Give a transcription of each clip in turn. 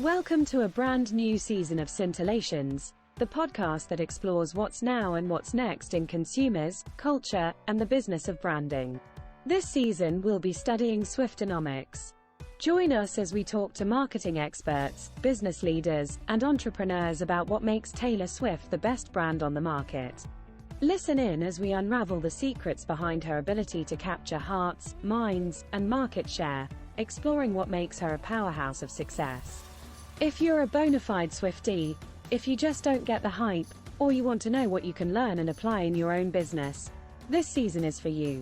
Welcome to a brand new season of Scintillations, the podcast that explores what's now and what's next in consumers, culture, and the business of branding. This season, we'll be studying Swiftonomics. Join us as we talk to marketing experts, business leaders, and entrepreneurs about what makes Taylor Swift the best brand on the market. Listen in as we unravel the secrets behind her ability to capture hearts, minds, and market share, exploring what makes her a powerhouse of success. If you're a bona fide Swiftie, if you just don't get the hype, or you want to know what you can learn and apply in your own business, this season is for you.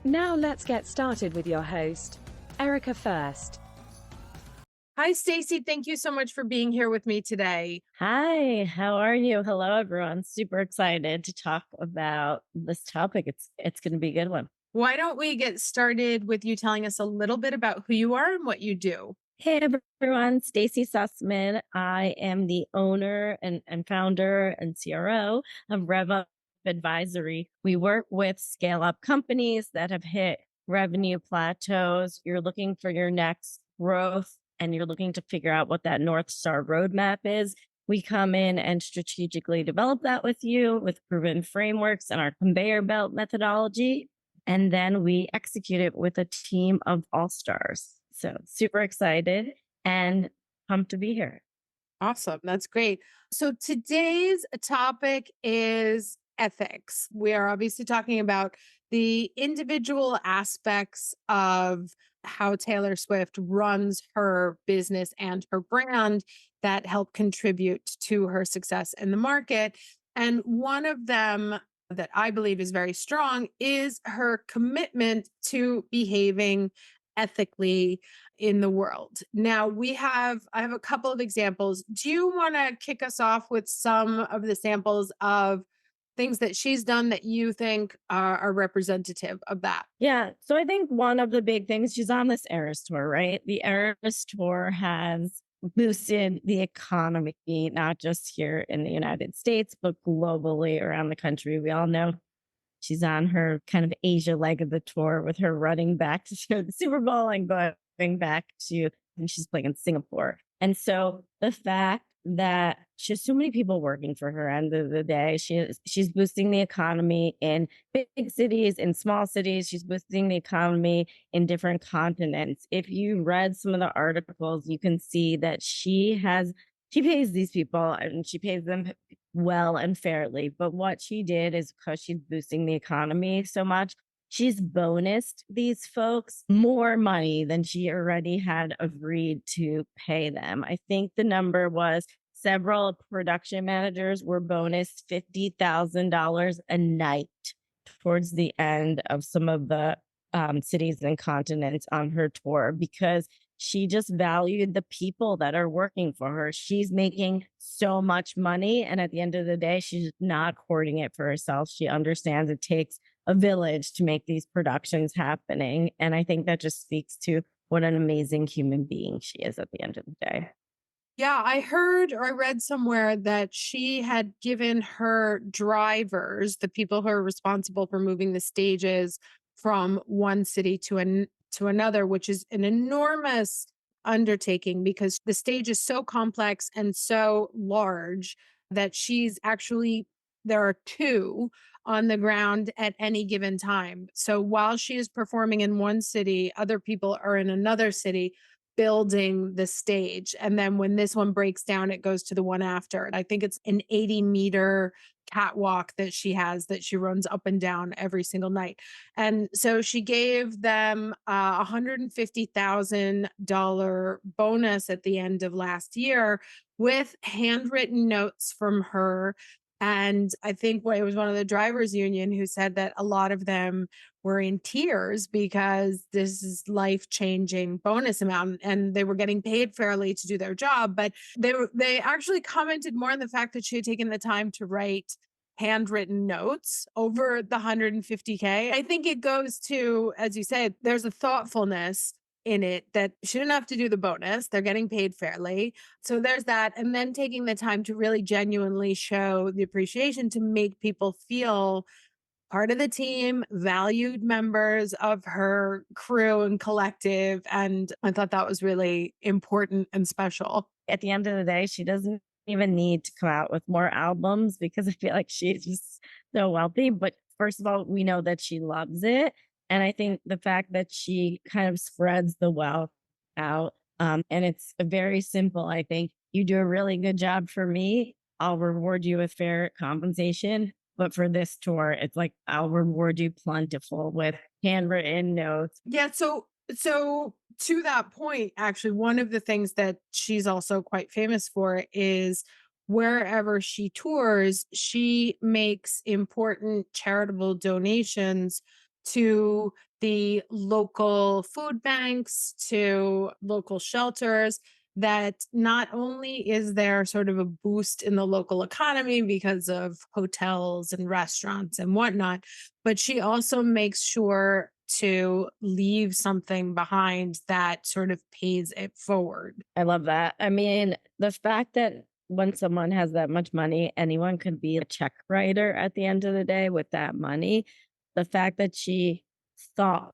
Now let's get started with your host, Erica first. Hi, Stacie. Thank you so much for being here with me today. Hi, how are you? Hello, everyone. Super excited to talk about this topic. It's going to be a good one. Why don't we get started with you telling us a little bit about who you are and what you do? Hey, everyone. Stacey Sussman. I am the owner and founder and CRO of RevUp Advisory. We work with scale-up companies that have hit revenue plateaus. You're looking for your next growth, and you're looking to figure out what that North Star roadmap is. We come in and strategically develop that with you with proven frameworks and our conveyor belt methodology. And then we execute it with a team of all-stars. So super excited and pumped to be here. Awesome. That's great. So today's topic is ethics. We are obviously talking about the individual aspects of how Taylor Swift runs her business and her brand that help contribute to her success in the market. And one of them that I believe is very strong is her commitment to behaving ethically in the world. Now I have a couple of examples. Do you want to kick us off with some of the samples of things that she's done that you think are representative of that? Yeah. So I think one of the big things, she's on this Eras tour, right? The Eras tour has boosted the economy, not just here in the United States, but globally around the country. We all know she's on her kind of Asia leg of the tour with her running back to the Super Bowl and going back to, and she's playing in Singapore. And so the fact that she has so many people working for her, end of the day, she's boosting the economy in big cities, in small cities. She's boosting the economy in different continents. If you read some of the articles, you can see that she pays these people and she pays them well and fairly. But what she did is, because she's boosting the economy so much, she's bonused these folks more money than she already had agreed to pay them. I think the number was several production managers were bonused $50,000 a night towards the end of some of the cities and continents on her tour, because she just valued the people that are working for her. She's making so much money. And at the end of the day, she's not hoarding it for herself. She understands it takes a village to make these productions happening. And I think that just speaks to what an amazing human being she is at the end of the day. Yeah, I heard or I read somewhere that she had given her drivers, the people who are responsible for moving the stages from one city to another, which is an enormous undertaking because the stage is so complex and so large that there are two on the ground at any given time. So while she is performing in one city, other people are in another city building the stage. And then when this one breaks down, it goes to the one after. And I think it's an 80-meter catwalk that she runs up and down every single night. And so she gave them a $150,000 bonus at the end of last year with handwritten notes from her. And I think it was one of the drivers union who said that a lot of them were in tears because this is life-changing bonus amount and they were getting paid fairly to do their job. But they actually commented more on the fact that she had taken the time to write handwritten notes over the $150K. I think it goes to, as you said, there's a thoughtfulness in it that she didn't have to do the bonus. They're getting paid fairly. So there's that. And then taking the time to really genuinely show the appreciation to make people feel part of the team, valued members of her crew and collective. And I thought that was really important and special. at the end of the day, she doesn't even need to come out with more albums because I feel like she's just so wealthy. But first of all, we know that she loves it. And I think the fact that she kind of spreads the wealth out, and it's very simple. I think you do a really good job for me. I'll reward you with fair compensation. But for this tour, it's like I'll reward you plentiful with handwritten notes. Yeah, so to that point, actually, one of the things that she's also quite famous for is wherever she tours, she makes important charitable donations to the local food banks, to local shelters. That not only is there sort of a boost in the local economy because of hotels and restaurants and whatnot, but she also makes sure to leave something behind that sort of pays it forward. I love that. I mean, the fact that when someone has that much money, anyone could be a check writer at the end of the day with that money. The fact that she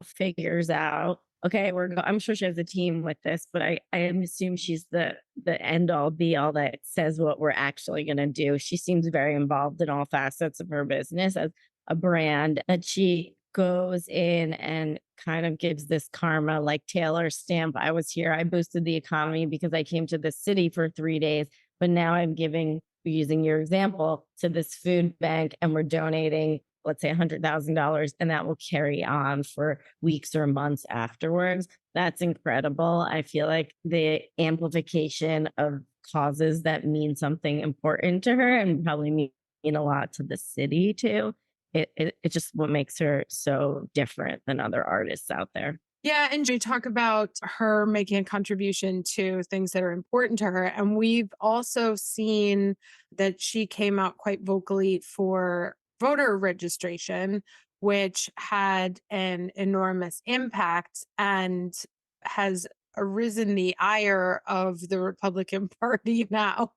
figures out, okay, I'm sure she has a team with this, but I assume she's the end all be all that says what we're actually going to do. She seems very involved in all facets of her business as a brand, that she goes in and kind of gives this karma like Taylor stamp. I was here, I boosted the economy because I came to this city for 3 days, but now I'm giving, using your example, to this food bank, and we're donating, let's say $100,000, and that will carry on for weeks or months afterwards. That's incredible. I feel like the amplification of causes that mean something important to her and probably mean a lot to the city too. It's just what makes her so different than other artists out there. Yeah, and you talk about her making a contribution to things that are important to her. And we've also seen that she came out quite vocally for voter registration, which had an enormous impact and has arisen the ire of the Republican Party now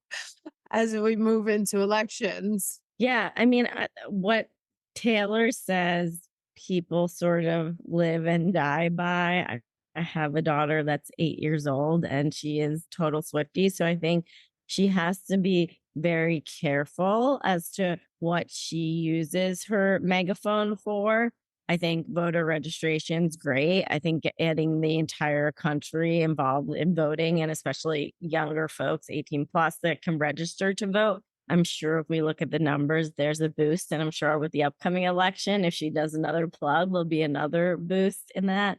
as we move into elections. Yeah, I mean, what Taylor says people sort of live and die by. I have a daughter that's 8 years old and she is total Swiftie. So I think she has to be very careful as to what she uses her megaphone for. I think voter registration is great. I think getting the entire country involved in voting, and especially younger folks, 18 plus, that can register to vote. I'm sure if we look at the numbers, there's a boost. And I'm sure with the upcoming election, if she does another plug, there'll be another boost in that.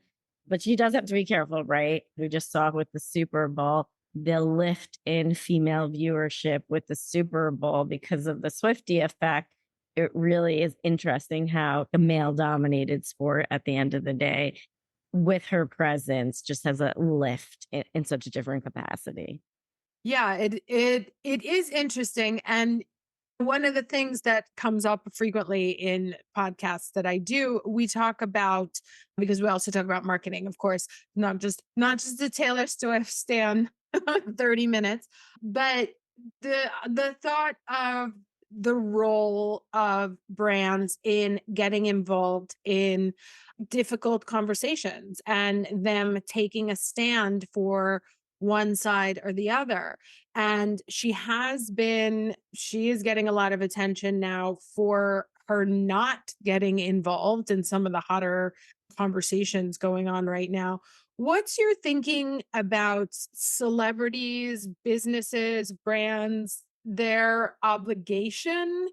But she does have to be careful, right? We just saw with the Super Bowl, the lift in female viewership with the Super Bowl because of the Swiftie effect. It really is interesting how a male dominated sport at the end of the day, with her presence, just has a lift in such a different capacity. Yeah, it is interesting. And one of the things that comes up frequently in podcasts that I do, we talk about, because we also talk about marketing, of course, not just the Taylor Swift stan 30 minutes, but the thought of the role of brands in getting involved in difficult conversations and them taking a stand for one side or the other. And she is getting a lot of attention now for her not getting involved in some of the hotter conversations going on right now. What's your thinking about celebrities, businesses, brands, their obligation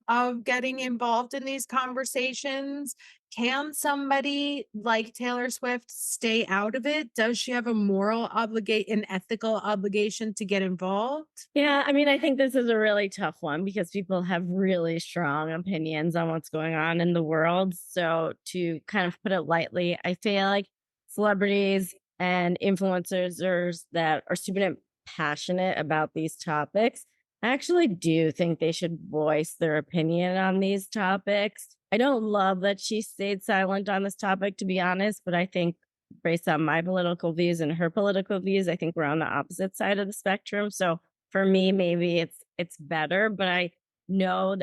of getting involved in these conversations? Can somebody like Taylor Swift stay out of it? Does she have a an ethical obligation to get involved? Yeah, I mean, I think this is a really tough one because people have really strong opinions on what's going on in the world. So, to kind of put it lightly, I feel like celebrities and influencers that are super passionate about these topics, I actually do think they should voice their opinion on these topics. I don't love that she stayed silent on this topic, to be honest, but I think based on my political views and her political views, I think we're on the opposite side of the spectrum. So for me, maybe it's better, but I know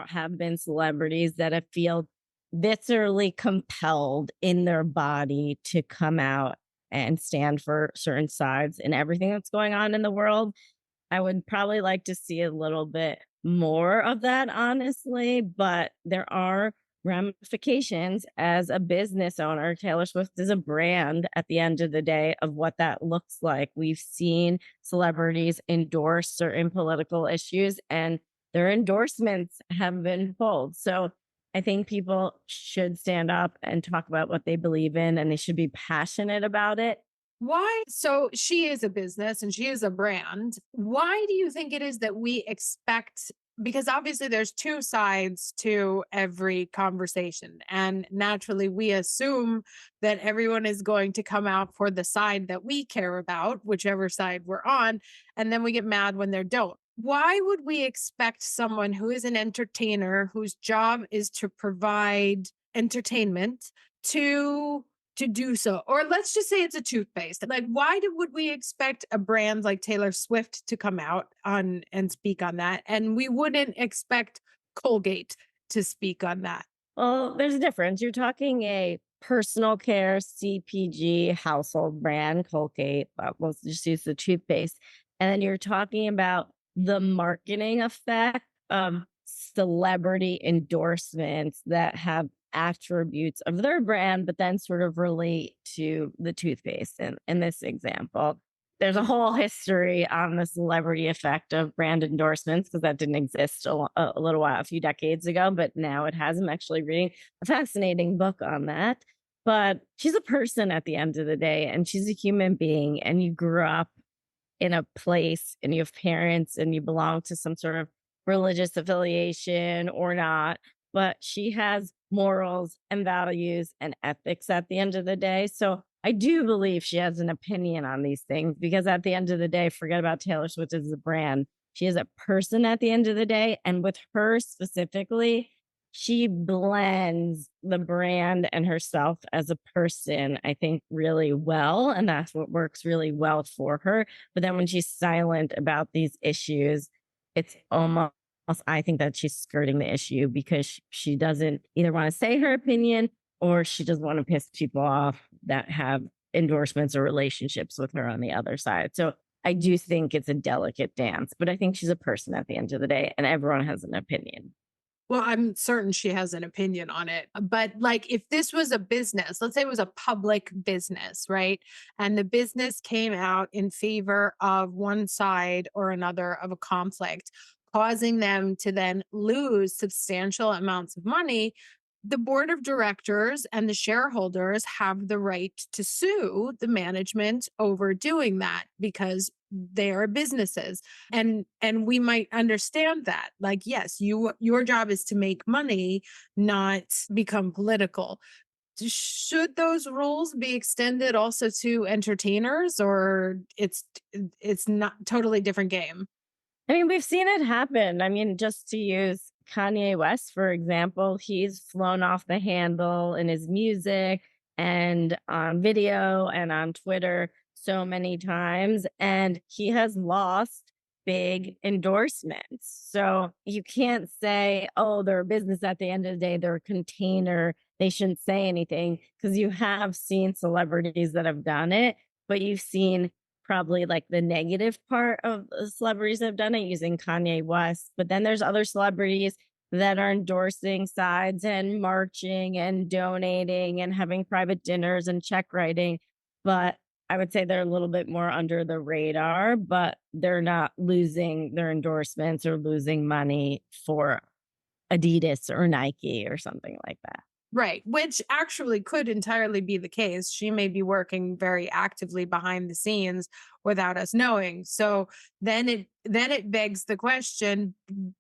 have been celebrities that have feel viscerally compelled in their body to come out and stand for certain sides in everything that's going on in the world. I would probably like to see a little bit more of that, honestly, but there are ramifications as a business owner. Taylor Swift is a brand at the end of the day of what that looks like. We've seen celebrities endorse certain political issues and their endorsements have been pulled. So I think people should stand up and talk about what they believe in and they should be passionate about it. Why? So she is a business and she is a brand. Why do you think it is that we expect? Because obviously there's two sides to every conversation. And naturally, we assume that everyone is going to come out for the side that we care about, whichever side we're on. And then we get mad when they don't. Why would we expect someone who is an entertainer, whose job is to provide entertainment, to do so? Or let's just say it's a toothpaste. Like, why would we expect a brand like Taylor Swift to come out on and speak on that? And we wouldn't expect Colgate to speak on that. Well, there's a difference. You're talking a personal care CPG household brand, Colgate, but we'll just use the toothpaste. And then you're talking about the marketing effect of celebrity endorsements that have attributes of their brand, but then sort of relate to the toothpaste in this example. There's a whole history on the celebrity effect of brand endorsements because that didn't exist a little while, a few decades ago, but now it has. I'm actually reading a fascinating book on that. But she's a person at the end of the day, and she's a human being, and you grew up in a place and you have parents and you belong to some sort of religious affiliation or not, but she has morals and values and ethics at the end of the day. So I do believe she has an opinion on these things because at the end of the day, forget about Taylor Swift as a brand. She is a person at the end of the day. And with her specifically, she blends the brand and herself as a person, I think, really well. And that's what works really well for her. But then when she's silent about these issues, it's almost, I think that she's skirting the issue because she doesn't either want to say her opinion or she doesn't want to piss people off that have endorsements or relationships with her on the other side. So I do think it's a delicate dance, but I think she's a person at the end of the day and everyone has an opinion. Well, I'm certain she has an opinion on it. But like, if this was a business, let's say it was a public business, right? And the business came out in favor of one side or another of a conflict, causing them to then lose substantial amounts of money, the board of directors and the shareholders have the right to sue the management over doing that because they are businesses. And we might understand that. Like, yes, your job is to make money, not become political. Should those rules be extended also to entertainers, or it's not totally different game? I mean, we've seen it happen. I mean, just to use Kanye West, for example, he's flown off the handle in his music and on video and on Twitter so many times, and he has lost big endorsements. So you can't say, oh, they're a business at the end of the day, they're a container, they shouldn't say anything, because you have seen celebrities that have done it, but you've seen probably like the negative part of the celebrities that have done it using Kanye West. But then there's other celebrities that are endorsing sides and marching and donating and having private dinners and check writing. But I would say they're a little bit more under the radar, but they're not losing their endorsements or losing money for Adidas or Nike or something like that. Right, which actually could entirely be the case. She may be working very actively behind the scenes without us knowing. So then it begs the question,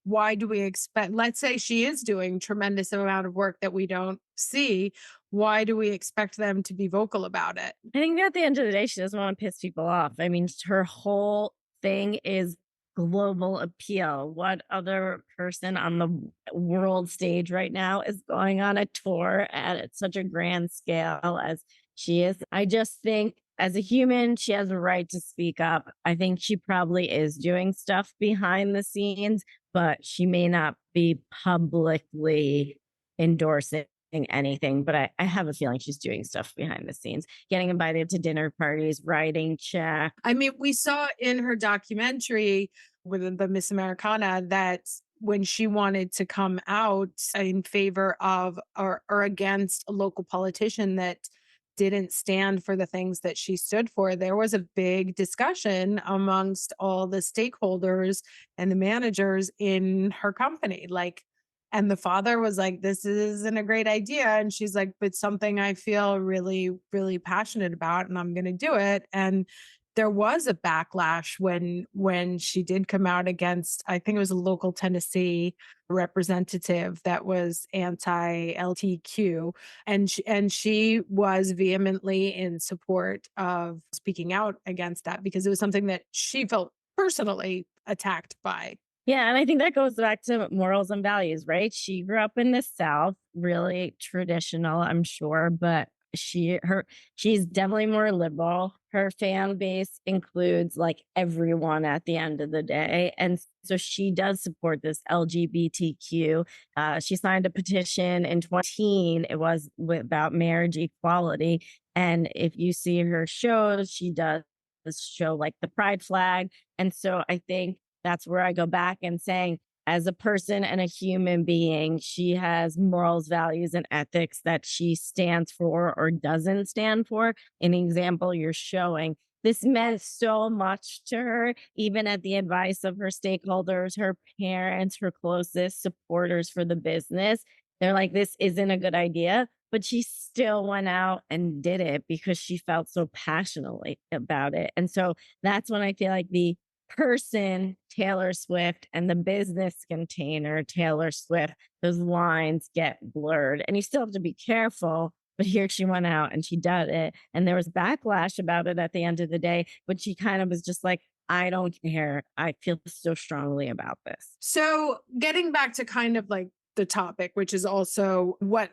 why do we expect, let's say she is doing tremendous amount of work that we don't see, why do we expect them to be vocal about it? I think at the end of the day, she doesn't want to piss people off. I mean, her whole thing is global appeal. What other person on the world stage right now is going on a tour at such a grand scale as she is? I just think as a human, she has a right to speak up. I think she probably is doing stuff behind the scenes, but she may not be publicly endorsing anything, but I have a feeling she's doing stuff behind the scenes, getting invited to dinner parties, writing checks. I mean, we saw in her documentary with the Miss Americana that when she wanted to come out in favor of or against a local politician that didn't stand for the things that she stood for, there was a big discussion amongst all the stakeholders and the managers in her company. Like, and the father was like, this isn't a great idea. And she's like, but something I feel really, really passionate about, and I'm going to do it. And there was a backlash when she did come out against, I think it was a local Tennessee representative that was anti-LTQ, and she was vehemently in support of speaking out against that because it was something that she felt personally attacked by. Yeah, and I think that goes back to morals and values, right? She grew up in the South, really traditional, I'm sure, but she's definitely more liberal. Her fan base includes like everyone at the end of the day. And so she does support this LGBTQ. She signed a petition in 2018. It was about marriage equality. And if you see her shows, she does show like the pride flag. And so I think that's where I go back and saying, as a person and a human being, she has morals, values, and ethics that she stands for or doesn't stand for. An example you're showing, this meant so much to her, even at the advice of her stakeholders, her parents, her closest supporters for the business. They're like, this isn't a good idea. But she still went out and did it because she felt so passionately about it. And so that's when I feel like the person, Taylor Swift, and the business container, Taylor Swift, those lines get blurred. And you still have to be careful. But here she went out and she did it. And there was backlash about it at the end of the day. But she kind of was just like, I don't care. I feel so strongly about this. So getting back to kind of like the topic, which is also what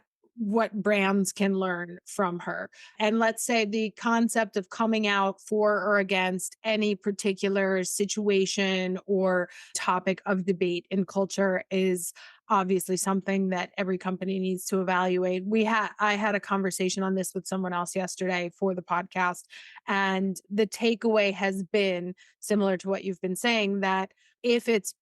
brands can learn from her. And let's say the concept of coming out for or against any particular situation or topic of debate in culture is obviously something that every company needs to evaluate. I had a conversation on this with someone else yesterday for the podcast, and the takeaway has been similar to what you've been saying, that if it's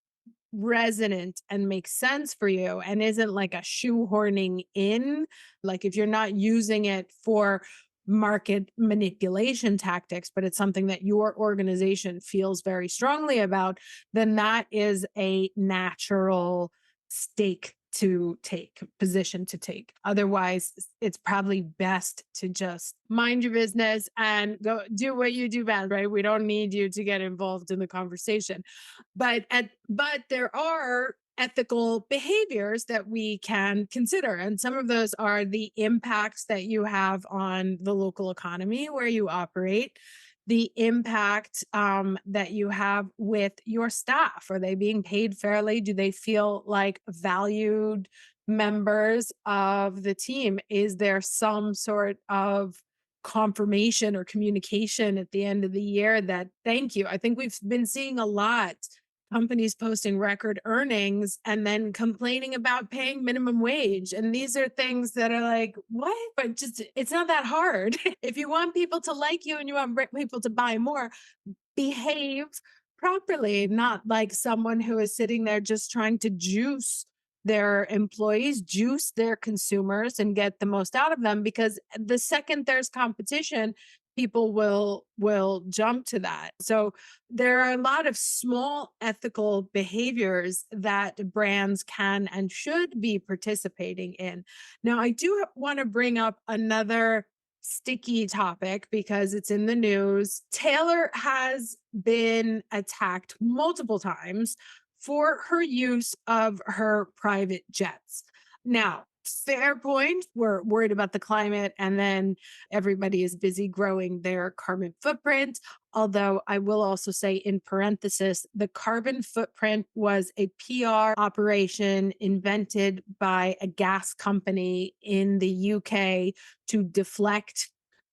resonant and makes sense for you and isn't like a shoehorning in, like if you're not using it for market manipulation tactics, but it's something that your organization feels very strongly about, then that is a natural position to take. Otherwise, it's probably best to just mind your business and go do what you do best, right? We don't need you to get involved in the conversation. But there are ethical behaviors that we can consider. And some of those are the impacts that you have on the local economy where you operate, the impact that you have with your staff. Are they being paid fairly? Do they feel like valued members of the team? Is there some sort of confirmation or communication at the end of the year that thank you? I think we've been seeing a lot companies posting record earnings and then complaining about paying minimum wage. And these are things that are like, what? But just, it's not that hard. If you want people to like you and you want people to buy more, behave properly, not like someone who is sitting there just trying to juice their employees, juice their consumers and get the most out of them, because the second there's competition, people will jump to that. So there are a lot of small ethical behaviors that brands can and should be participating in. Now, I do want to bring up another sticky topic because it's in the news. Taylor has been attacked multiple times for her use of her private jets. Now, fair point. We're worried about the climate, and then everybody is busy growing their carbon footprint. Although I will also say, in parenthesis, the carbon footprint was a PR operation invented by a gas company in the UK to deflect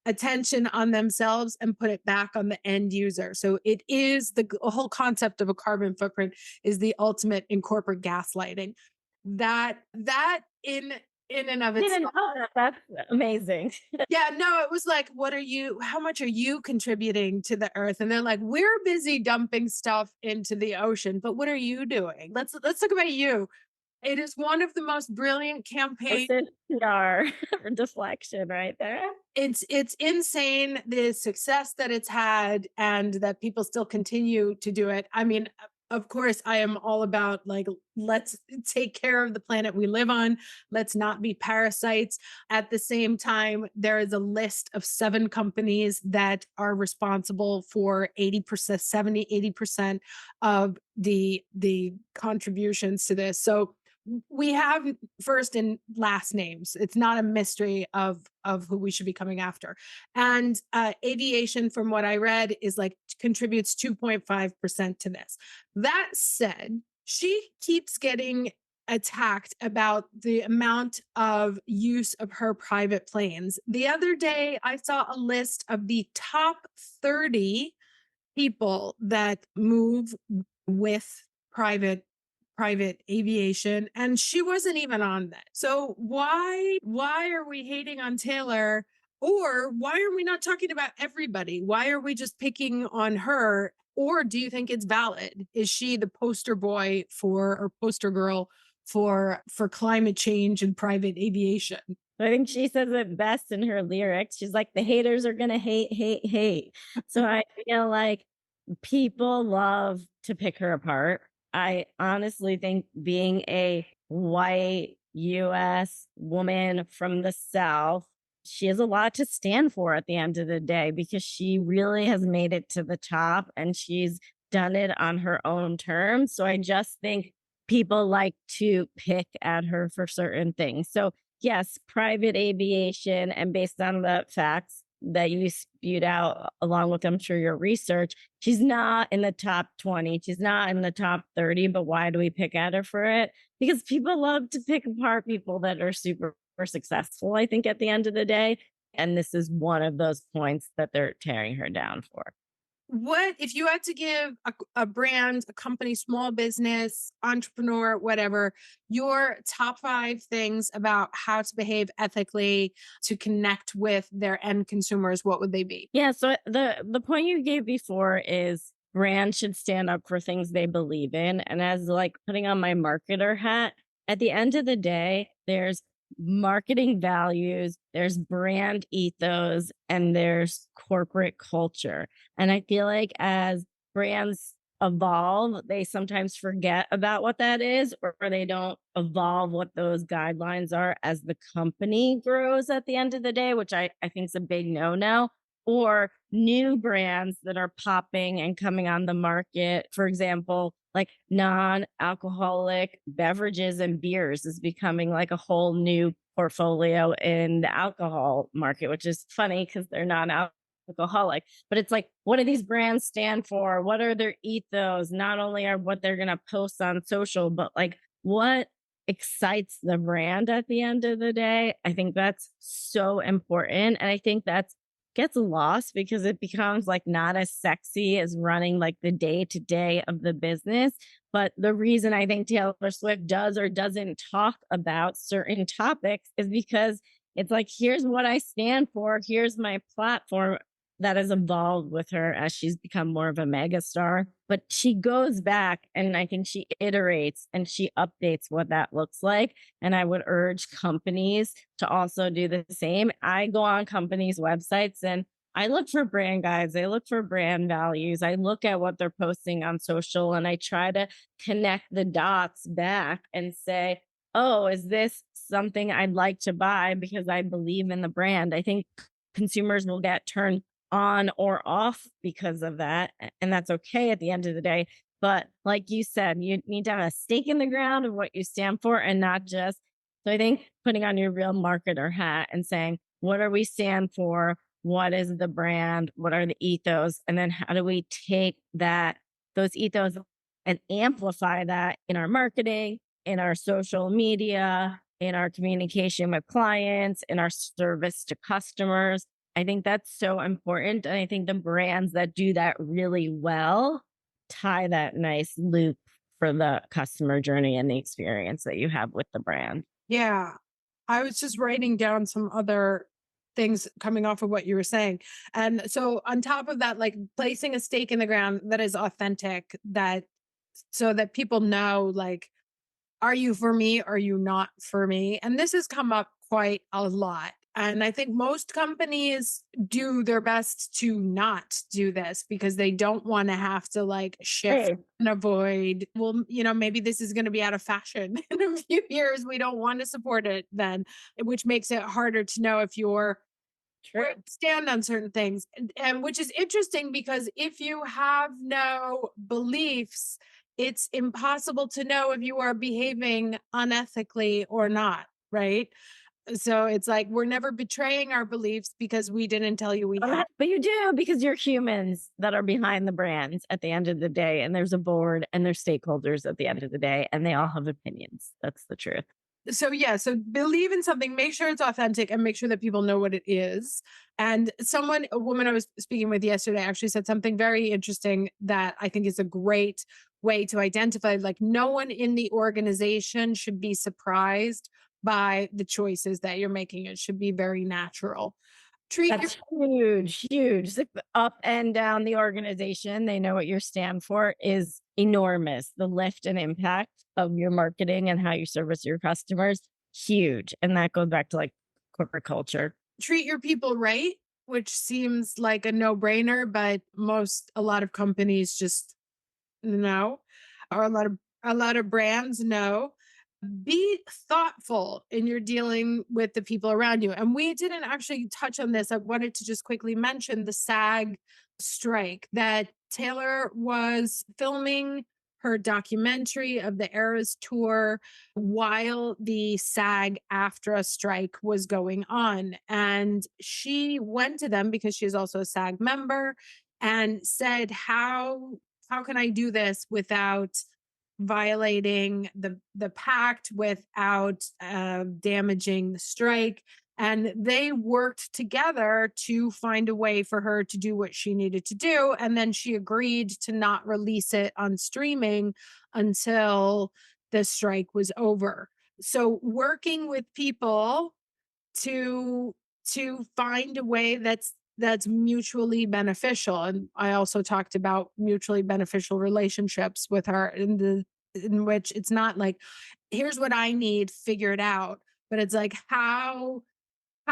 attention on themselves and put it back on the end user. So it is the whole concept of a carbon footprint is the ultimate in corporate gaslighting. That in in and of Didn't itself. know that. That's amazing. Yeah, no, it was like, how much are you contributing to the earth? And they're like, we're busy dumping stuff into the ocean, but what are you doing? Let's talk about you. It is one of the most brilliant campaigns. Posted PR deflection right there. It's insane the success that it's had and that people still continue to do it. I mean, of course, I am all about like, let's take care of the planet we live on. Let's not be parasites. At the same time, there is a list of 7 companies that are responsible for 80%, 70, 80% of the contributions to this. So we have first and last names. It's not a mystery of who we should be coming after. And aviation, from what I read, is like contributes 2.5% to this. That said, she keeps getting attacked about the amount of use of her private planes. The other day, I saw a list of the top 30 people that move with private aviation, and she wasn't even on that. So why are we hating on Taylor, or why are we not talking about everybody? Why are we just picking on her? Or do you think it's valid? Is she the poster boy for, or poster girl for climate change and private aviation? I think she says it best in her lyrics. She's like, the haters are gonna hate, hate, hate. So I feel like people love to pick her apart. I honestly think being a white US woman from the South, she has a lot to stand for at the end of the day because she really has made it to the top and she's done it on her own terms. So I just think people like to pick at her for certain things. So, yes, private aviation, and based on the facts that you spewed out, along with, I'm sure, your research, she's not in the top 20. She's not in the top 30. But why do we pick at her for it? Because people love to pick apart people that are super successful, I think, at the end of the day. And this is one of those points that they're tearing her down for. What if you had to give a brand, a company, small business, entrepreneur, whatever, your top 5 things about how to behave ethically to connect with their end consumers? What would they be? Yeah. So the point you gave before is brands should stand up for things they believe in. And as like putting on my marketer hat, at the end of the day, there's marketing values, there's brand ethos, and there's corporate culture. And I feel like as brands evolve, they sometimes forget about what that is, or they don't evolve what those guidelines are as the company grows at the end of the day, which I think is a big no-no. Or new brands that are popping and coming on the market. For example, like non-alcoholic beverages and beers is becoming like a whole new portfolio in the alcohol market, which is funny because they're non-alcoholic. But it's like, what do these brands stand for? What are their ethos? Not only are what they're going to post on social, but like what excites the brand at the end of the day. I think that's so important. And I think that's gets lost because it becomes like not as sexy as running like the day to day of the business. But the reason I think Taylor Swift does or doesn't talk about certain topics is because it's like, here's what I stand for. Here's my platform that has evolved with her as she's become more of a megastar. But she goes back and I think she iterates and she updates what that looks like. And I would urge companies to also do the same. I go on companies' websites and I look for brand guides. I look for brand values. I look at what they're posting on social and I try to connect the dots back and say, oh, is this something I'd like to buy because I believe in the brand? I think consumers will get turned on or off because of that. And that's okay at the end of the day. But like you said, you need to have a stake in the ground of what you stand for and not just. So I think putting on your real marketer hat and saying, what are we stand for? What is the brand? What are the ethos? And then how do we take those ethos and amplify that in our marketing, in our social media, in our communication with clients, in our service to customers? I think that's so important. And I think the brands that do that really well tie that nice loop for the customer journey and the experience that you have with the brand. Yeah. I was just writing down some other things coming off of what you were saying. And so on top of that, like placing a stake in the ground that is authentic, that so that people know, like, are you for me? Are you not for me? And this has come up quite a lot. And I think most companies do their best to not do this because they don't want to have to like shift and avoid, well, maybe this is going to be out of fashion in a few years. We don't want to support it then, which makes it harder to know if you're stand on certain things. And which is interesting because if you have no beliefs, it's impossible to know if you are behaving unethically or not, right? So it's like we're never betraying our beliefs because we didn't tell you we had. But you do, because you're humans that are behind the brands at the end of the day. And there's a board and there's stakeholders at the end of the day, and they all have opinions. That's the truth. So so believe in something, make sure it's authentic, and make sure that people know what it is. And a woman I was speaking with yesterday actually said something very interesting that I think is a great way to identify, like, no one in the organization should be surprised by the choices that you're making. It should be very natural. That's huge, huge. Up and down the organization, they know what your stand for is enormous. The lift and impact of your marketing and how you service your customers, huge. And that goes back to like corporate culture. Treat your people right, which seems like a no-brainer, but a lot of companies just know, or a lot of brands know. Be thoughtful in your dealing with the people around you. And we didn't actually touch on this. I wanted to just quickly mention the SAG strike, that Taylor was filming her documentary of the Eras tour while the SAG-AFTRA strike was going on. And she went to them because she's also a SAG member and said, how can I do this without violating the pact, without damaging the strike? And they worked together to find a way for her to do what she needed to do. And then she agreed to not release it on streaming until the strike was over. So working with people to find a way that's mutually beneficial. And I also talked about mutually beneficial relationships with her, in which it's not like, here's what I need, figure it out. But it's like, how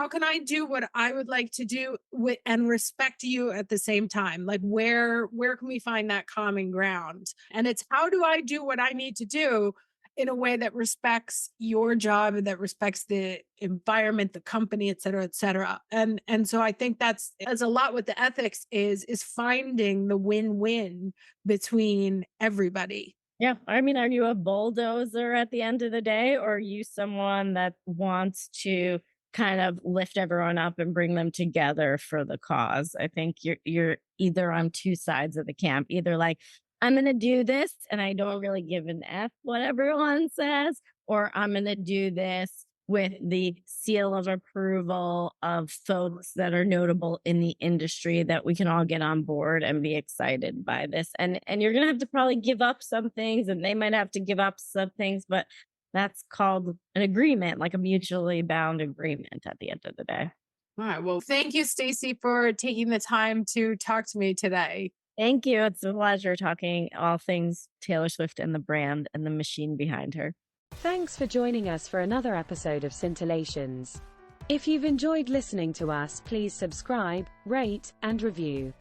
can I do what I would like to do and respect you at the same time? Like, where can we find that common ground? And it's, how do I do what I need to do in a way that respects your job and that respects the environment, the company, et cetera, et cetera. And so I think that's a lot what the ethics is finding the win-win between everybody. Yeah. I mean, are you a bulldozer at the end of the day, or are you someone that wants to kind of lift everyone up and bring them together for the cause? I think you're either on two sides of the camp, either like, I'm going to do this and I don't really give an F what everyone says, or I'm going to do this with the seal of approval of folks that are notable in the industry that we can all get on board and be excited by this. And you're going to have to probably give up some things, and they might have to give up some things, but that's called an agreement, like a mutually bound agreement at the end of the day. All right. Well, thank you, Stacie, for taking the time to talk to me today. Thank you. It's a pleasure talking all things Taylor Swift and the brand and the machine behind her. Thanks for joining us for another episode of Scintillations. If you've enjoyed listening to us, please subscribe, rate, and review.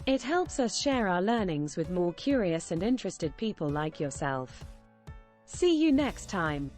It helps us share our learnings with more curious and interested people like yourself. See you next time.